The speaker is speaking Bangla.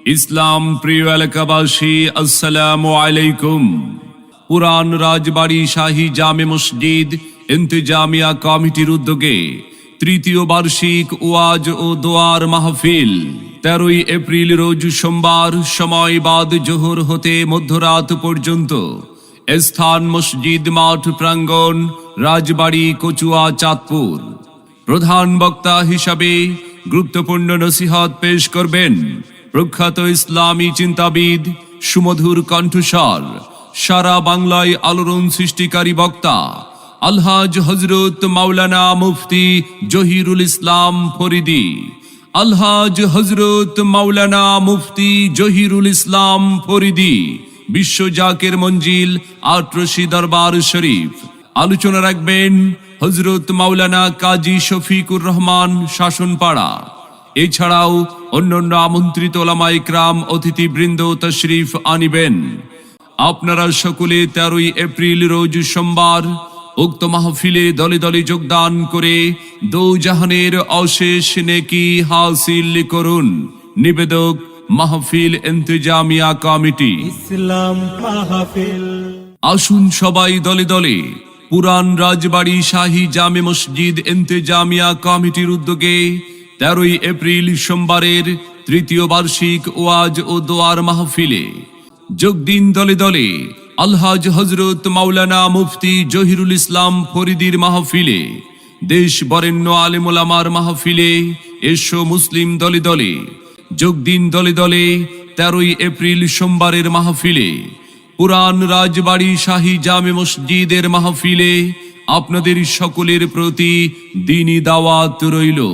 ইসলাম প্রিয় এলাকাবাসী, আসসালামু আলাইকুম। পুরান রাজবাড়ী শাহী জামে মসজিদ ইন্তেজামিয়া কমিটির উদ্যোগে তৃতীয় বার্ষিক ওয়াজ ও দোয়ার মাহফিল 13 এপ্রিল রোজ সোমবার, সময় বাদ জোহর হতে মধ্যরাত পর্যন্ত। স্থান মসজিদ মাঠ প্রাঙ্গণ, রাজবাড়ী, কচুয়া, চাঁদপুর। প্রধান বক্তা হিসাবে গুরুত্বপূর্ণ নসিহত পেশ করবেন প্রখ্যাত ইসলামী চিন্তাবিদ, সুমধুর কণ্ঠস্বর, সারা বাংলায় আলোড়ন সৃষ্টিকারী বক্তা আলহাজ হযরত মাওলানা মুফতি জহিরুল ইসলাম ফরিদী। আলহাজ হযরত মাওলানা মুফতি জহিরুল ইসলাম ফরিদী, বিশ্ব জাকের মঞ্জিল, আটরশি দরবার শরীফ। আলোচনা রাখবেন হযরত মাওলানা কাজী শফিকুর রহমান, শাসনপাড়া। এছাড়াও অন্যান্য আমন্ত্রিত ওলামা ইকরাম, অতিথিবৃন্দ তশরিফ আনিবেন। আপনারা সকলে 13 এপ্রিল রোজ সোমবার উক্ত মাহফিলে দলে দলে যোগদান করে দোজাহানের অশেষ নেকি হাসিল করুন। নিবেদক মাহফিল ইন্তেজামিয়া কমিটি, ইসলাম মাহফিল। আসুন সবাই দলে দলে পুরান রাজবাড়ী শাহী জামে মসজিদ ইন্তেজামিয়া কমিটির উদ্যোগে 13 এপ্রিল সোমবারের তৃতীয় বার্ষিক ওয়াজ ও দোয়ার মাহফিলে যোগ দিন। দলে দলে আলহাজ হযরত মাওলানা মুফতি জহিরুল ইসলাম ফরিদীর মাহফিলে, দেশ বরেণ্য আলেম ওলামার মাহফিলে এসো মুসলিম দলে দলে যোগ দিন। দলে দলে 13 এপ্রিল সোমবারের মাহফিলে, পুরান রাজবাড়ী শাহী জামে মসজিদের মাহফিলে আপনাদের সকলের প্রতি দ্বীনি দাওয়াত রইল।